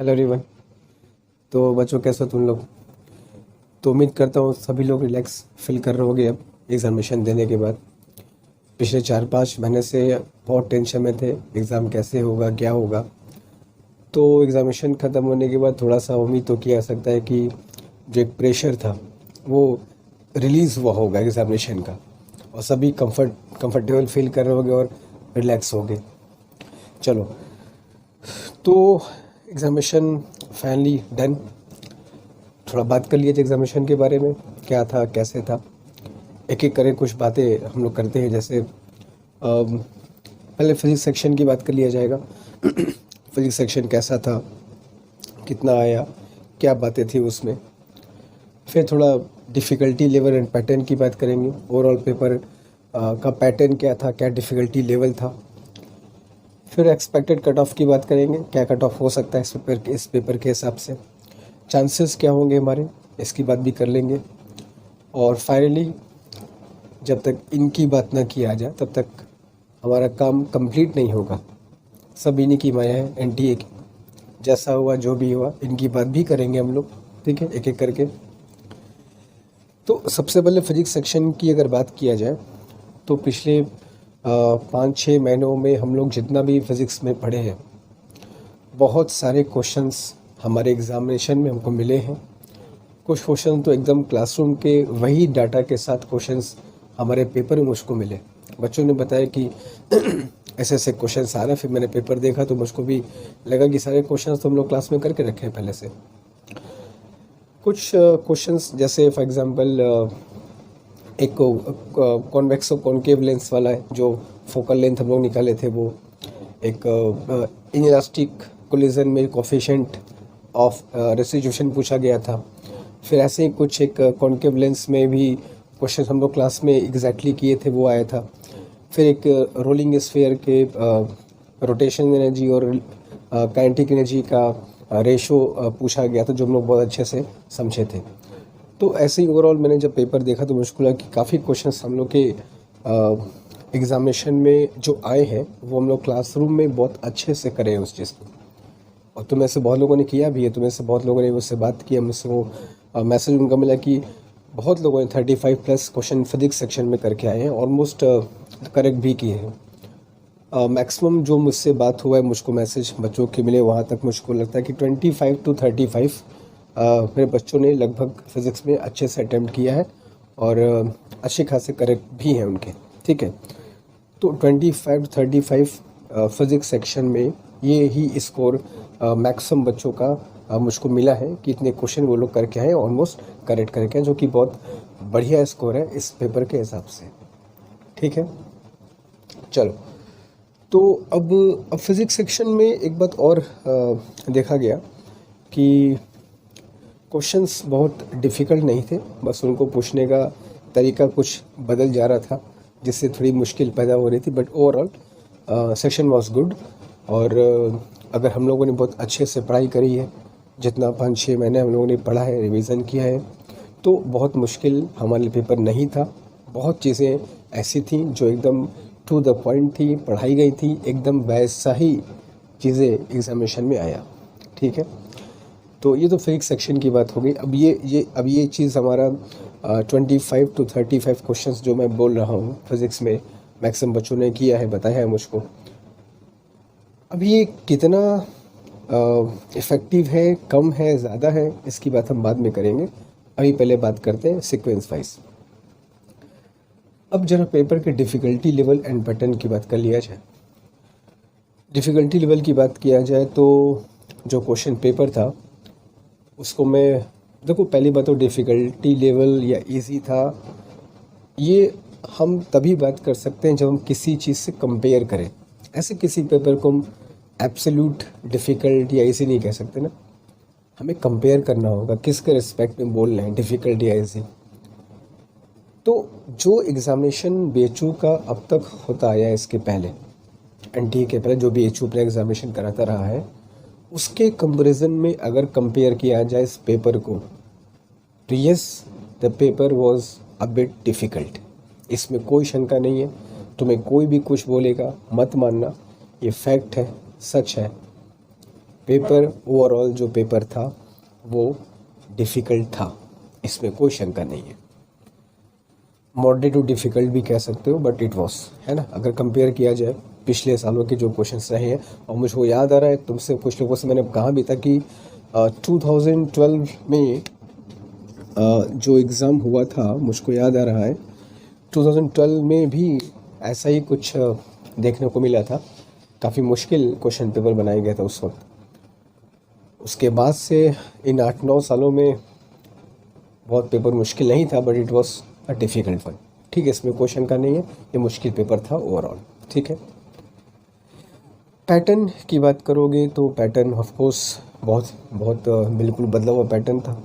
Hello everyone. तो बच्चों कैसे हो तुम लोग? तो उम्मीद करता हूँ सभी लोग रिलैक्स फील कर रहे होंगे अब एग्ज़ामिनेशन देने के बाद। पिछले 4-5 महीने से बहुत टेंशन में थे, एग्ज़ाम कैसे होगा क्या होगा। तो एग्ज़ामिनेशन ख़त्म होने के बाद थोड़ा सा उम्मीद तो किया जा सकता है कि जो एक प्रेशर था वो रिलीज़ हुआ होगा एग्ज़ामिनेशन का, और सभी कंफर्टेबल फील कर रहे होंगे और रिलैक्स हो गए। चलो, तो एग्ज़ामिनेशन फाइनली डन। थोड़ा बात कर लिए थे एग्ज़ामिनेशन के बारे में, क्या था कैसे था, एक एक करके कुछ बातें हम लोग करते हैं। जैसे पहले फिज़िक्स सेक्शन की बात कर लिया जाएगा। फिज़िक्स सेक्शन कैसा था, कितना आया, क्या बातें थी उसमें। फिर थोड़ा डिफ़िकल्टी लेवल एंड पैटर्न की बात करेंगे। ओवरऑल पेपर का पैटर्न क्या था, क्या डिफ़िकल्टी लेवल था। फिर एक्सपेक्टेड कट ऑफ की बात करेंगे, क्या कट ऑफ हो सकता है इस पेपर के हिसाब से, चांसेस क्या होंगे हमारे, इसकी बात भी कर लेंगे। और फाइनली जब तक इनकी बात ना किया जाए तब तक हमारा काम कंप्लीट नहीं होगा। सब इन्हीं की माया है, एनटीए की। जैसा हुआ जो भी हुआ इनकी बात भी करेंगे हम लोग, ठीक है, एक एक करके। तो सबसे पहले फिजिक्स सेक्शन की अगर बात किया जाए तो पिछले 5-6 महीनों में हम लोग जितना भी फिज़िक्स में पढ़े हैं, बहुत सारे क्वेश्चंस हमारे एग्ज़ामिनेशन में हमको मिले हैं। कुछ क्वेश्चन तो एकदम क्लासरूम के वही डाटा के साथ क्वेश्चंस हमारे पेपर में मुझको मिले। बच्चों ने बताया कि ऐसे ऐसे क्वेश्चंस आ रहे हैं। फिर मैंने पेपर देखा तो मुझको भी लगा कि सारे क्वेश्चंस तो हम लोग क्लास में करके रखे हैं पहले से। कुछ क्वेश्चंस जैसे फॉर एग्जांपल एक कॉन्वेक्स और कॉन्केव लेंस वाला है, जो फोकल लेंथ हम लोग निकाले थे, वो एक इनइलास्टिक कोलिजन में कोफिशिएंट ऑफ रेस्टिट्यूशन पूछा गया था। फिर ऐसे ही कुछ एक कॉन्केव लेंस में भी क्वेश्चन हम लोग क्लास में एग्जैक्टली किए थे, वो आया था। फिर एक रोलिंग स्फीयर के रोटेशन एनर्जी और काइनेटिक एनर्जी का रेशो पूछा गया था, जो हम लोग बहुत अच्छे से समझे थे। तो ऐसे ही ओवरऑल मैंने जब पेपर देखा तो मुझको लगा कि काफ़ी क्वेश्चंस हम लोग के एग्ज़ामिनेशन में जो आए हैं वो हम लोग क्लासरूम में बहुत अच्छे से करें उस चीज़ को। और तुम्हें से बहुत लोगों ने किया भी है, तुम्हें से बहुत लोगों ने मुझसे बात की, मुझसे वो मैसेज उनका मिला कि बहुत लोगों ने 35+ क्वेश्चन फिजिक्स सेक्शन में करके आए हैं, ऑलमोस्ट करेक्ट भी किए हैं। मैक्सिमम जो मुझसे बात हुआ है, मुझको मैसेज बच्चों के मिले, वहाँ तक मुझको लगता है कि 25 to 35 मेरे बच्चों ने लगभग फिज़िक्स में अच्छे से अटैम्प्ट किया है, और अच्छे खासे करेक्ट भी हैं उनके, ठीक है। तो 25 to 35 फिज़िक्स सेक्शन में ये ही स्कोर मैक्सिमम बच्चों का मुझको मिला है कि इतने क्वेश्चन वो लोग करके आए, ऑलमोस्ट करेक्ट करके आए, जो कि बहुत बढ़िया स्कोर है इस पेपर के हिसाब से, ठीक है। चलो, तो अब फिज़िक्स सेक्शन में एक बात और देखा गया कि क्वेश्चंस बहुत डिफ़िकल्ट नहीं थे, बस उनको पूछने का तरीका कुछ बदल जा रहा था, जिससे थोड़ी मुश्किल पैदा हो रही थी। But overall section was good. और अगर हम लोगों ने बहुत अच्छे से पढ़ाई करी है, जितना 5-6 महीने हम लोगों ने पढ़ा है, रिवीजन किया है, तो बहुत मुश्किल हमारे लिए पेपर नहीं था। बहुत चीज़ें ऐसी थी जो एकदम टू द पॉइंट थी, पढ़ाई गई थी, एकदम वैसा ही चीज़ें एग्जामिनेशन में आया, ठीक है। तो ये तो फिजिक्स सेक्शन की बात हो गई। अब ये चीज़ हमारा 25 to 35 क्वेश्चंस जो मैं बोल रहा हूँ फिज़िक्स में, मैक्सिमम बच्चों ने किया है, बताया है मुझको। अब ये कितना इफ़ेक्टिव है, कम है, ज़्यादा है, इसकी बात हम बाद में करेंगे। अभी पहले बात करते हैं सीक्वेंस वाइज। अब जरा पेपर के डिफ़िकल्टी लेवल एंड पैटर्न की बात कर लिया जाए। डिफ़िकल्टी लेवल की बात किया जाए तो जो क्वेश्चन पेपर था उसको मैं, देखो पहली बात तो डिफ़िकल्टी लेवल या इजी था, ये हम तभी बात कर सकते हैं जब हम किसी चीज़ से कंपेयर करें। ऐसे किसी पेपर को हम एब्सोल्यूट डिफ़िकल्ट या इजी नहीं कह सकते ना, हमें कंपेयर करना होगा किसके रिस्पेक्ट में बोल रहे हैं, डिफ़िकल्ट या इजी। तो जो एग्ज़ामिनेशन BHU का अब तक होता आया है, इसके पहले एनटीए के पहले जो BHU अपना एग्ज़ामिनेशन कराता रहा है, उसके कंपैरिजन में अगर कंपेयर किया जाए इस पेपर को, तो yes, the paper was a bit difficult. इसमें कोई शंका नहीं है। तुम्हें कोई भी कुछ बोलेगा मत मानना, ये फैक्ट है, सच है। पेपर ओवरऑल जो पेपर था वो डिफ़िकल्ट था, इसमें कोई शंका नहीं है। मॉडरेट टू डिफ़िकल्ट भी कह सकते हो, बट इट वॉज, है ना, अगर कंपेयर किया जाए पिछले सालों के जो क्वेश्चंस रहे हैं। और मुझको याद आ रहा है, तुमसे कुछ लोगों से मैंने कहा भी था कि 2012 में जो एग्ज़ाम हुआ था, मुझको याद आ रहा है 2012 में भी ऐसा ही कुछ देखने को मिला था। काफ़ी मुश्किल क्वेश्चन पेपर बनाया गया था उस वक्त। उसके बाद से इन 8-9 सालों में बहुत पेपर मुश्किल नहीं था, but it was a difficult one. ठीक है, इसमें क्वेश्चन का नहीं है, ये मुश्किल पेपर था ओवरऑल। ठीक है, पैटर्न की बात करोगे तो पैटर्न ऑफ कोर्स बहुत बिल्कुल बदला हुआ पैटर्न था।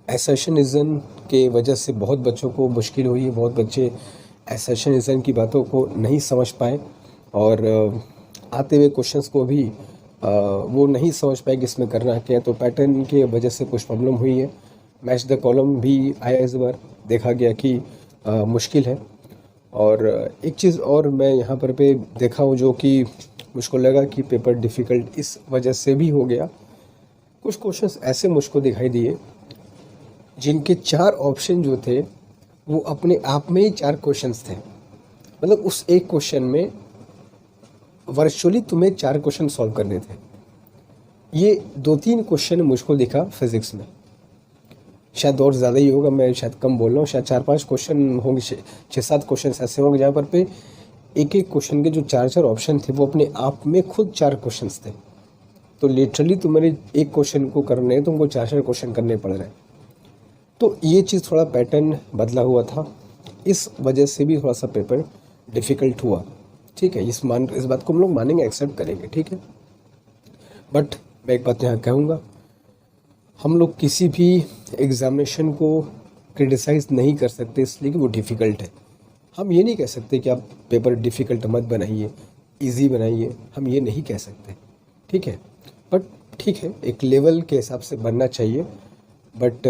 एसेशनिज़्म के वजह से बहुत बच्चों को मुश्किल हुई है, बहुत बच्चे एसेशनिज़्म की बातों को नहीं समझ पाए, और आते हुए क्वेश्चंस को भी वो नहीं समझ पाए कि इसमें करना क्या है। तो पैटर्न के वजह से कुछ प्रॉब्लम हुई है। मैच द कॉलम भी आया इस बार, देखा गया कि मुश्किल है। और एक चीज़ और मैं यहाँ पर पे देखा हूँ जो कि मुझको लगा कि पेपर डिफ़िकल्ट इस वजह से भी हो गया। कुछ क्वेश्चंस ऐसे मुझको दिखाई दिए जिनके 4 ऑप्शन जो थे वो अपने आप में ही 4 क्वेश्चंस थे। मतलब उस एक क्वेश्चन में वर्चुअली तुम्हें 4 क्वेश्चन सॉल्व करने थे। ये 2-3 क्वेश्चन मुझको दिखा फिज़िक्स में, शायद और ज़्यादा ही होगा, मैं शायद कम बोल रहा हूँ, शायद 4-5 क्वेश्चन होंगे, 6-7 क्वेश्चन ऐसे होंगे जहाँ पर पे एक एक क्वेश्चन के जो 4-4 ऑप्शन थे वो अपने आप में खुद 4 क्वेश्चन थे। तो लिटरली तुम्हारे एक क्वेश्चन को करने हैं, तुमको 4-4 क्वेश्चन करने पड़ रहे हैं। तो ये चीज़ थोड़ा पैटर्न बदला हुआ था, इस वजह से भी थोड़ा सा पेपर डिफ़िकल्ट हुआ। ठीक है, इस बात को हम लोग मानेंगे, एक्सेप्ट करेंगे। ठीक है, बट मैं एक बात यहाँ कहूँगा, हम लोग किसी भी एग्ज़ामिनेशन को क्रिटिसाइज़ नहीं कर सकते इसलिए कि वो डिफ़िकल्ट है। हम ये नहीं कह सकते कि आप पेपर डिफ़िकल्ट मत बनाइए, इजी बनाइए, हम ये नहीं कह सकते। ठीक है, बट ठीक है, एक लेवल के हिसाब से बनना चाहिए। बट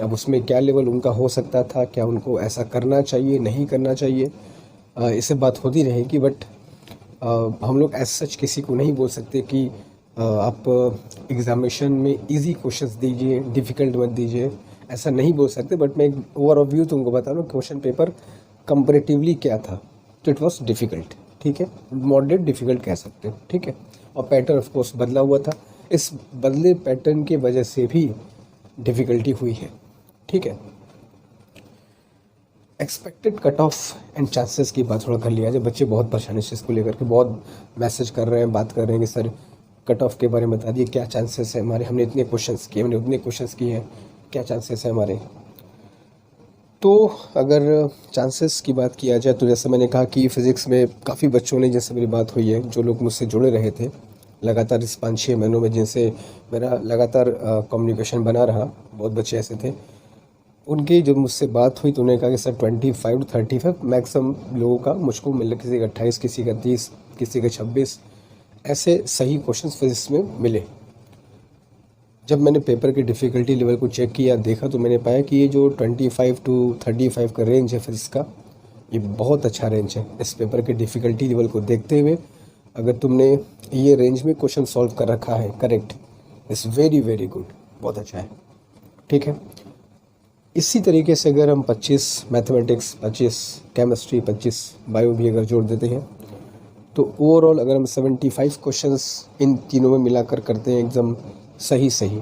अब उसमें क्या लेवल उनका हो सकता था, क्या उनको ऐसा करना चाहिए, नहीं करना चाहिए, इससे बात होती रहेगी। बट हम लोग एज सच किसी को नहीं बोल सकते कि आप एग्ज़ामिनेशन में इजी क्वेश्चंस दीजिए, डिफ़िकल्ट मत दीजिए, ऐसा नहीं बोल सकते। बट मैं एक ओवरऑल व्यू तुमको बता रहा हूँ, क्वेश्चन पेपर कंपैरेटिवली क्या था, तो इट वॉज डिफ़िकल्ट। ठीक है, मॉडरेट डिफ़िकल्ट कह सकते हो। ठीक है, और पैटर्न ऑफ कोर्स बदला हुआ था, इस बदले पैटर्न की वजह से भी डिफ़िकल्टी हुई है। ठीक है, expected cut off and chances की बात थोड़ा कर लिया जाए। बच्चे बहुत परेशानी से इसको लेकर के बहुत मैसेज कर रहे हैं, बात कर रहे हैं कि सर कट ऑफ के बारे में बता दिए, क्या चांसेस है हमारे, हमने इतने क्वेश्चंस किए, हमने उतने क्वेश्चंस किए हैं, क्या चांसेस है हमारे। तो अगर चांसेस की बात किया जाए तो जैसे मैंने कहा कि फ़िज़िक्स में काफ़ी बच्चों ने, जैसे मेरी बात हुई है, जो लोग मुझसे जुड़े रहे थे लगातार इस 5-6 महीनों में, जिनसे मेरा लगातार कम्युनिकेशन बना रहा, बहुत बच्चे ऐसे थे, उनकी जब मुझसे बात हुई तो उन्होंने कहा कि सर 25 to 35 मैक्सिमम लोगों का मुझको मिला, किसी का 28, किसी का 30, किसी का 26 ऐसे सही क्वेश्चंस फिजिक्स में मिले। जब मैंने पेपर की डिफ़िकल्टी लेवल को चेक किया, देखा, तो मैंने पाया कि ये जो 25 to 35 का रेंज है फिजिक्स का, ये बहुत अच्छा रेंज है। इस पेपर की डिफ़िकल्टी लेवल को देखते हुए अगर तुमने ये रेंज में क्वेश्चन सॉल्व कर रखा है correct, it's very very good, बहुत अच्छा है। ठीक है, इसी तरीके से अगर हम 25 मैथमेटिक्स, 25 केमिस्ट्री, 25 बायो भी अगर जोड़ देते हैं तो ओवरऑल अगर हम 75 क्वेश्चंस इन तीनों में मिलाकर करते हैं एकदम सही,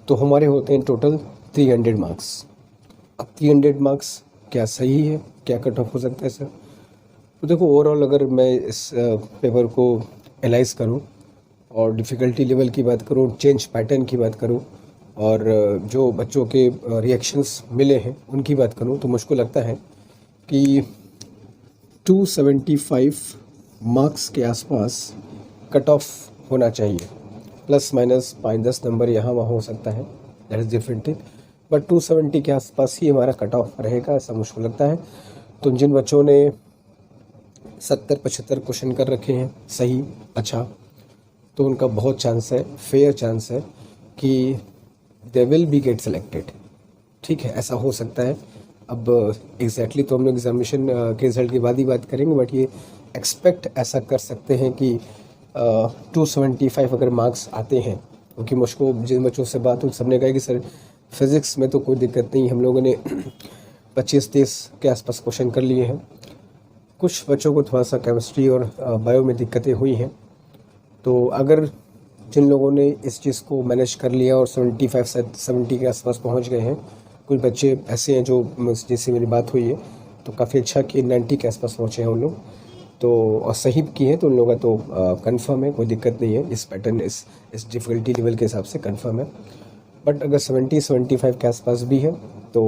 तो हमारे होते हैं टोटल 300 मार्क्स। अब 300 मार्क्स क्या सही है, क्या कट ऑफ हो सकता है सर? तो देखो, ओवरऑल अगर मैं इस पेपर को एनालाइज़ करूं और डिफ़िकल्टी लेवल की बात करूं, चेंज पैटर्न की बात करूं, और जो बच्चों के रिएक्शंस मिले हैं उनकी बात करूं, तो मुझको लगता है कि 275 मार्क्स के आसपास कट ऑफ होना चाहिए। प्लस माइनस 5-10 नंबर यहाँ वहाँ हो सकता है, that is different thing, but 270 के आसपास ही हमारा कट ऑफ रहेगा, ऐसा मुझको लगता है। तो जिन बच्चों ने 70-75 क्वेश्चन कर रखे हैं सही, अच्छा, तो उनका बहुत चांस है, फेयर चांस है कि they will be get selected. ठीक है, ऐसा हो सकता है। अब एग्जैक्टली तो हम लोग एग्जामिनेशन के रिज़ल्ट के बाद ही बात करेंगे, बट ये एक्सपेक्ट ऐसा कर सकते हैं कि 275 अगर मार्क्स आते हैं, क्योंकि मुझको जिन बच्चों से बात हुई सबने कहा कि सर फिज़िक्स में तो कोई दिक्कत नहीं, हम लोगों ने 25-30 के आसपास क्वेश्चन कर लिए हैं। कुछ बच्चों को थोड़ा सा केमिस्ट्री और बायो में दिक्कतें हुई हैं। तो अगर जिन लोगों ने इस चीज़ को मैनेज कर लिया और 75 से 70 के आसपास पहुंच गए हैं, कुछ बच्चे ऐसे हैं जो जिससे मेरी बात हुई है तो काफ़ी अच्छा कि 90 के आसपास पहुँचे हैं उन लोग, तो और सही किए हैं, तो उन लोगों का तो कंफर्म है, कोई दिक्कत नहीं है। इस पैटर्न इस डिफ़िकल्टी लेवल के हिसाब से कंफर्म है। बट अगर 70-75 के आसपास भी है तो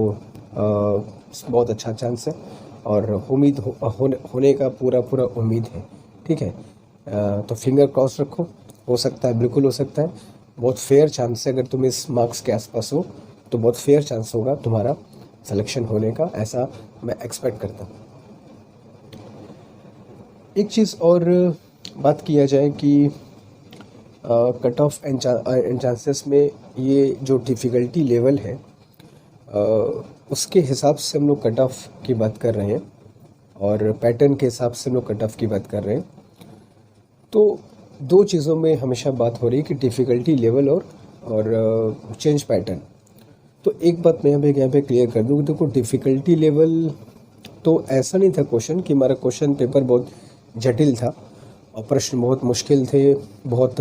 बहुत अच्छा चांस है और उम्मीद होने का पूरा उम्मीद है। ठीक है, तो फिंगर क्रॉस रखो, हो सकता है, बिल्कुल हो सकता है। बहुत फेयर चांस है, अगर तुम इस मार्क्स के आसपास हो तो बहुत फेयर चांस होगा तुम्हारा सिलेक्शन होने का, ऐसा मैं एक्सपेक्ट करता हूँ। एक चीज़ और बात किया जाए कि कट ऑफ एंड चांसेस में ये जो डिफ़िकल्टी लेवल है उसके हिसाब से हम लोग कट ऑफ की बात कर रहे हैं और पैटर्न के हिसाब से हम लोग कट ऑफ की बात कर रहे हैं। तो दो चीज़ों में हमेशा बात हो रही है कि डिफ़िकल्टी लेवल और चेंज पैटर्न। तो एक बात मैं यहाँ पे क्लियर कर दूँ कि देखो, डिफ़िकल्टी लेवल तो ऐसा नहीं था क्वेश्चन कि हमारा क्वेश्चन पेपर बहुत जटिल था और प्रश्न बहुत मुश्किल थे, बहुत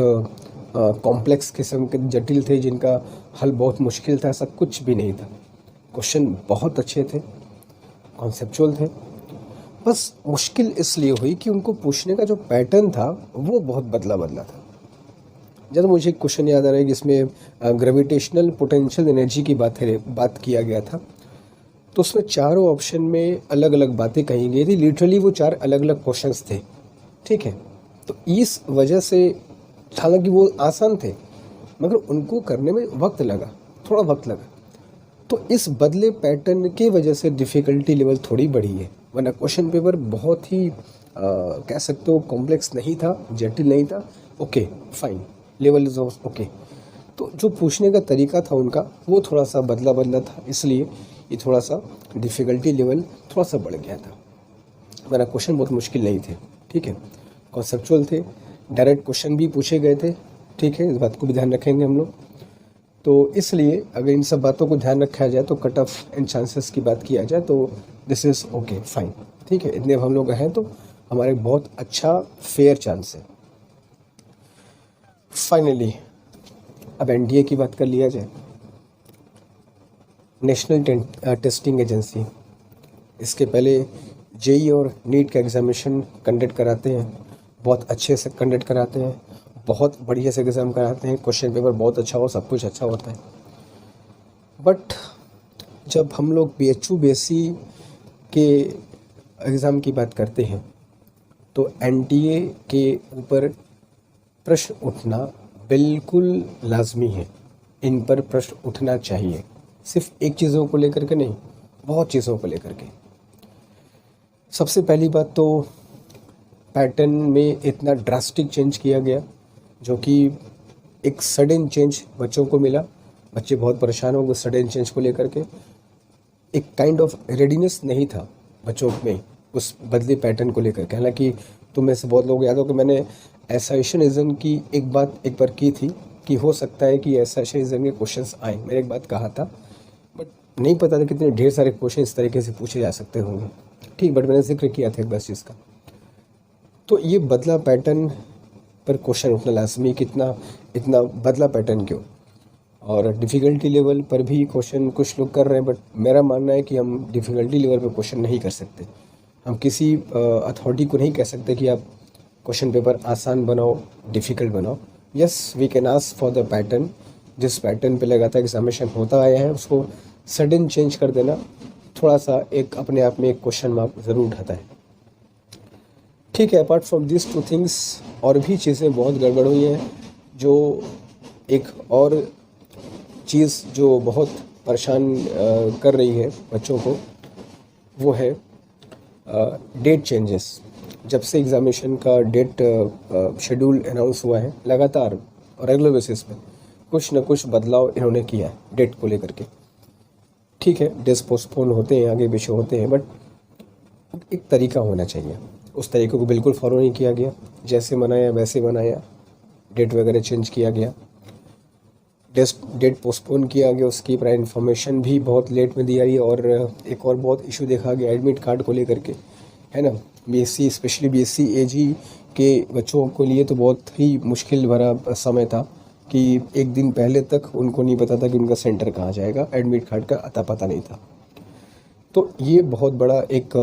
कॉम्प्लेक्स किस्म के जटिल थे जिनका हल बहुत मुश्किल था, ऐसा कुछ भी नहीं था। क्वेश्चन बहुत अच्छे थे, कॉन्सेप्चुअल थे, बस मुश्किल इसलिए हुई कि उनको पूछने का जो पैटर्न था वो बहुत बदला था। जब मुझे एक क्वेश्चन याद आ रहा है जिसमें ग्रेविटेशनल पोटेंशियल एनर्जी की बात किया गया था, तो उसमें चारों ऑप्शन में अलग अलग बातें कही गई थी। लिटरली वो 4 अलग अलग क्वेश्चंस थे। ठीक है, तो इस वजह से हालांकि वो आसान थे मगर उनको करने में थोड़ा वक्त लगा, तो इस बदले पैटर्न की वजह से डिफ़िकल्टी लेवल थोड़ी बढ़ी है। वरना क्वेश्चन पेपर बहुत ही कह सकते हो कॉम्प्लेक्स नहीं था, जटिल नहीं था, okay fine, level is okay. तो जो पूछने का तरीका था उनका वो थोड़ा सा बदला था, इसलिए ये थोड़ा सा डिफ़िकल्टी लेवल थोड़ा सा बढ़ गया था। वरना क्वेश्चन बहुत मुश्किल नहीं थे। ठीक है, कॉन्सेप्चुअल थे, डायरेक्ट क्वेश्चन भी पूछे गए थे। ठीक है, इस बात को भी ध्यान रखेंगे हम लोग। तो इसलिए अगर इन सब बातों को ध्यान रखा जाए तो कट ऑफ एंड चांसेस की बात किया जाए तो दिस इज़ ओके फाइन। ठीक है, इतने हम लोग हैं तो हमारे बहुत अच्छा फेयर चांस है। फाइनली अब एनडीए की बात कर लिया जाए। नेशनल टेस्टिंग एजेंसी इसके पहले जेई और नीट का एग्ज़ामिनेशन कंडक्ट कराते हैं, बहुत अच्छे से कंडक्ट कराते हैं, बहुत बढ़िया से एग्ज़ाम कराते हैं, क्वेश्चन पेपर बहुत अच्छा हो, सब कुछ अच्छा होता है। बट जब हम लोग बीएचयू बीएससी के एग्ज़ाम की बात करते हैं तो एनडीए के ऊपर प्रश्न उठना बिल्कुल लाजमी है। इन पर प्रश्न उठना चाहिए, सिर्फ एक चीज़ों को लेकर के नहीं, बहुत चीज़ों को लेकर के। सबसे पहली बात तो पैटर्न में इतना ड्रास्टिक चेंज किया गया, जो कि एक सडन चेंज बच्चों को मिला। बच्चे बहुत परेशान हो गए सडन चेंज को लेकर के। एक काइंड ऑफ रेडीनेस नहीं था बच्चों में उस बदले पैटर्न को लेकर के। हालांकि तुम में से बहुत लोग याद हो कि मैंने एसेशनिज़्म की एक बार की थी कि हो सकता है कि एसेशनिज़्म के क्वेश्चंस आए। मैंने एक बात कहा था, बट नहीं पता था कितने ढेर सारे क्वेश्चन इस तरीके से पूछे जा सकते होंगे। ठीक, बट मैंने जिक्र किया था एक बार चीज़ का। तो ये बदला पैटर्न पर क्वेश्चन उठना लाजमी, कितना इतना बदला पैटर्न क्यों। और डिफ़िकल्टी लेवल पर भी क्वेश्चन कुछ लोग कर रहे हैं, बट मेरा मानना है कि हम डिफ़िकल्टी लेवल पर क्वेश्चन नहीं कर सकते। हम किसी अथॉरिटी को नहीं कह सकते कि आप क्वेश्चन पेपर आसान बनाओ, डिफ़िकल्ट बनाओ। Yes, we can ask for the pattern. जिस पैटर्न पे लगातार एग्जामिनेशन होता आया है उसको सडन चेंज कर देना थोड़ा सा एक अपने आप में एक क्वेश्चन मार्क ज़रूर उठाता है। ठीक है, अपार्ट फ्रॉम दिस 2 थिंग्स और भी चीज़ें बहुत गड़बड़ हुई हैं। जो एक और चीज़ जो बहुत परेशान कर रही है बच्चों को, वो है डेट चेंजेस। जब से एग्ज़ामिनेशन का डेट शेड्यूल अनाउंस हुआ है, लगातार और रेगुलर बेसिस पे कुछ न कुछ बदलाव इन्होंने किया है डेट को लेकर के। ठीक है, डेट्स पोस्टपोन होते हैं, आगे पीछे होते हैं, बट एक तरीका होना चाहिए। उस तरीके को बिल्कुल फॉलो नहीं किया गया, जैसे मनाया वैसे मनाया, डेट वगैरह चेंज किया गया, डेट पोस्टपोन किया गया, उसकी प्रायर इन्फॉर्मेशन भी बहुत लेट में दी आ रही है। और एक और बहुत इशू देखा गया एडमिट कार्ड को लेकर के, है ना। बीएससी स्पेशली बीएससी एजी के बच्चों के लिए तो बहुत ही मुश्किल भरा समय था कि एक दिन पहले तक उनको नहीं पता था कि उनका सेंटर कहाँ जाएगा, एडमिट कार्ड का अता पता नहीं था। तो ये बहुत बड़ा एक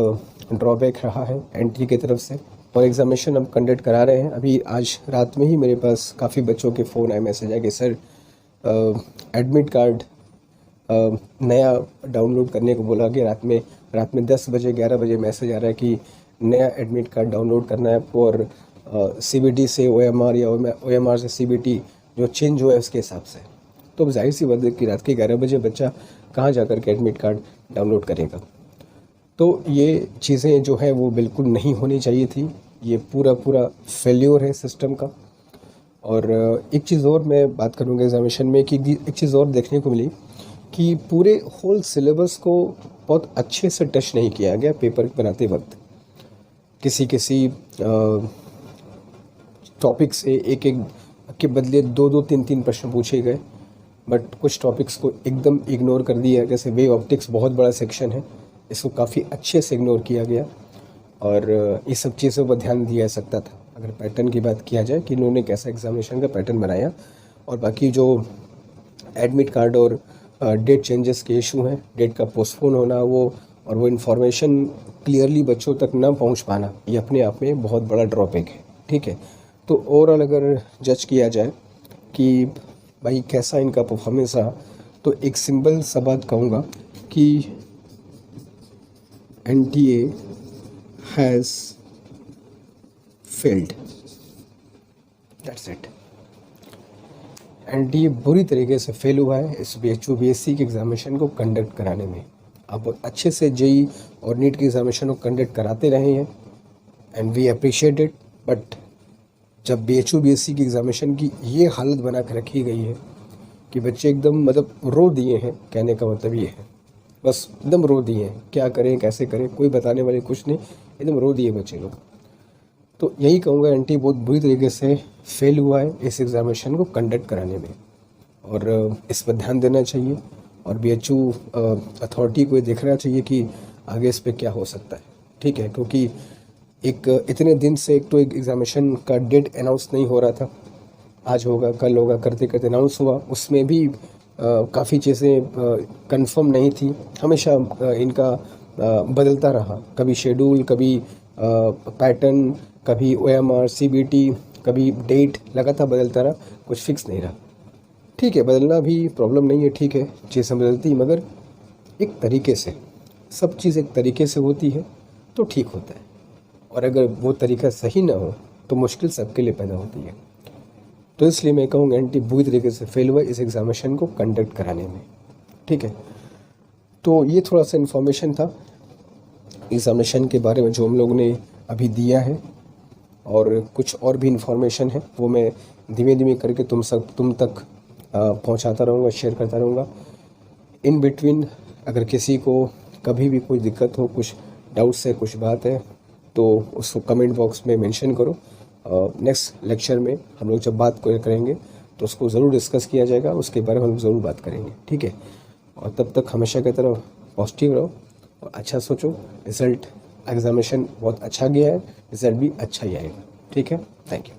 ड्रॉबैक रहा है एंट्री की तरफ से। और एग्ज़ामिनेशन हम कंडक्ट करा रहे हैं। अभी आज रात में ही मेरे पास काफ़ी बच्चों के फ़ोन आए, मैसेज आए कि सर एडमिट कार्ड नया डाउनलोड करने को बोला गया। रात में 10 बजे 11 बजे मैसेज आ रहा है कि नया एडमिट कार्ड डाउनलोड करना है आपको, और सीबीटी से ओएमआर या ओएमआर से सीबीटी जो चेंज हुआ है उसके हिसाब से। तो अब जाहिर सी बात है कि रात के 11 बजे बच्चा कहाँ जा कर के एडमिट कार्ड डाउनलोड करेगा। तो ये चीज़ें जो है वो बिल्कुल नहीं होनी चाहिए थी। ये पूरा फेल्योर है सिस्टम का। और एक चीज़ और मैं बात करूँगा एग्जामिनेशन में कि एक चीज़ और देखने को मिली कि पूरे होल सिलेबस को बहुत अच्छे से टच नहीं किया गया पेपर बनाते वक्त। किसी टॉपिक से एक के बदले 2 3 प्रश्न पूछे गए, बट कुछ टॉपिक्स को एकदम इग्नोर कर दिया। जैसे वेव ऑप्टिक्स बहुत बड़ा सेक्शन है, इसको काफ़ी अच्छे से इग्नोर किया गया। और ये सब चीज़ों पर ध्यान दिया जा सकता था अगर पैटर्न की बात किया जाए कि इन्होंने कैसा एग्जामिनेशन का पैटर्न बनाया। और बाकी जो एडमिट कार्ड और डेट चेंजेस के इशू हैं, डेट का पोस्टपोन होना और वो इन्फॉर्मेशन क्लियरली बच्चों तक ना पहुंच पाना, ये अपने आप में बहुत बड़ा ड्रॉबैक है। ठीक है, तो ओवरऑल अगर जज किया जाए कि भाई कैसा इनका परफॉर्मेंस रहा, तो एक सिंपल सा बात कहूँगा कि NTA has failed. That's it. NTA बुरी तरीके से फेल हुआ है इस BHU BSc के एग्जामिनेशन को कंडक्ट कराने में। अब अच्छे से JEE और नीट के एग्जामिनेशन को कंडक्ट कराते रहे हैं and we appreciate it, but जब BHU BSc की एग्जामिनेशन की ये हालत बना कर रखी गई है कि बच्चे एकदम मतलब रो दिए हैं, कहने का मतलब ये है, बस एकदम रो दिए हैं, क्या करें कैसे करें कोई बताने वाले कुछ नहीं, एकदम रो दिए बच्चे लोग। तो यही कहूँगा NTA बहुत बुरी तरीके से फेल हुआ है इस एग्ज़ामिनेशन को कंडक्ट कराने में, और इस पर ध्यान देना चाहिए। और BHU अथॉरिटी को ये देखना चाहिए कि आगे इस पर क्या हो सकता है। ठीक है, क्योंकि एक इतने दिन से एक तो एक एग्ज़ामिनेशन का डेट अनाउंस नहीं हो रहा था, आज होगा कल होगा करते करते अनाउंस हुआ, उसमें भी काफ़ी चीज़ें कंफर्म नहीं थी। हमेशा इनका बदलता रहा, कभी शेड्यूल, कभी पैटर्न, कभी OMR CBT, कभी डेट, लगातार बदलता रहा, कुछ फिक्स नहीं रहा। ठीक है, बदलना भी प्रॉब्लम नहीं है, ठीक है चीज़ें बदलती, मगर एक तरीके से, सब चीज़ एक तरीके से होती है तो ठीक होता है। और अगर वो तरीका सही ना हो तो मुश्किल सबके लिए पैदा होती है। तो इसलिए मैं कहूँगा NTA बुरी तरीके से फेल हुआ इस एग्ज़ामिनेशन को कंडक्ट कराने में। ठीक है, तो ये थोड़ा सा इन्फॉर्मेशन था एग्ज़ामिनेशन के बारे में जो हम लोगों ने अभी दिया है, और कुछ और भी इन्फॉर्मेशन है वो मैं धीमे धीमे करके तुम तक पहुंचाता रहूँगा, शेयर करता रहूँगा। इन बिटवीन अगर किसी को कभी भी कोई दिक्कत हो, कुछ डाउट्स है, कुछ बात है, तो उसको कमेंट बॉक्स में मेंशन करो। नेक्स्ट लेक्चर में हम लोग जब बात करेंगे तो उसको ज़रूर डिस्कस किया जाएगा, उसके बारे में हम ज़रूर बात करेंगे। ठीक है, और तब तक हमेशा की तरह पॉजिटिव रहो और अच्छा सोचो। रिज़ल्ट एग्ज़ामिनेशन बहुत अच्छा गया है, रिज़ल्ट भी अच्छा ही आएगा। ठीक है, थैंक यू।